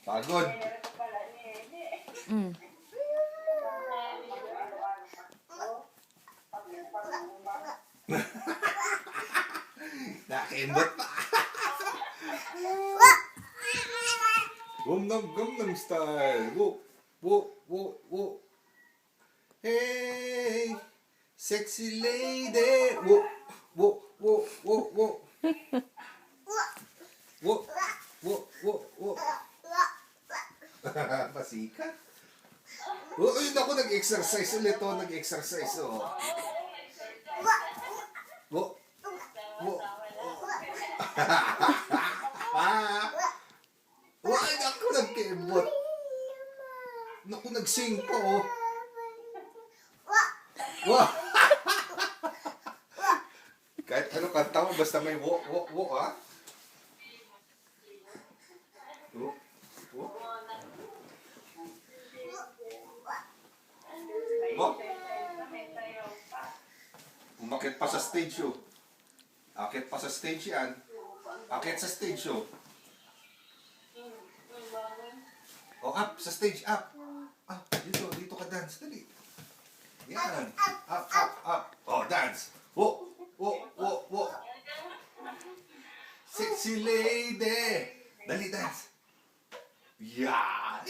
Pagod. Mm. Nakembot pa. Gangnam Style. Wo, wo, wo, wo. Hey, sexy lady. Wo, wo, wo, wo, wo. Wo, wo, wo, wo. Pasika. Oh, ayun ako nag-exercise ulit. Oh, nag-exercise. Oh. Wo, wo. Why ako nagkembot? Naku, nag-sing pa, oh. Wow! Kahit ano kanta mo, basta may wo, wo, wo, ha? Wo, wo. Wo. Umakit pa sa stage, oh. Akit pa sa stage yan. Akit sa stage, oh. Oh, up sa stage, up. Up, dito ka dance, dali. Yan. Up, up, up. Oh, dance. Wo, wo, wo, wo. Sexy lady. Dali, dance. Yan.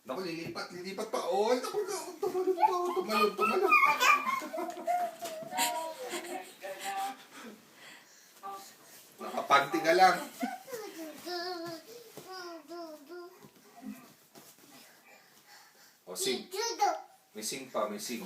Naku, lilipat pa. Oh, naku, tumalon. Nakapanti ka lang. O, sing. May sing pa, may sing.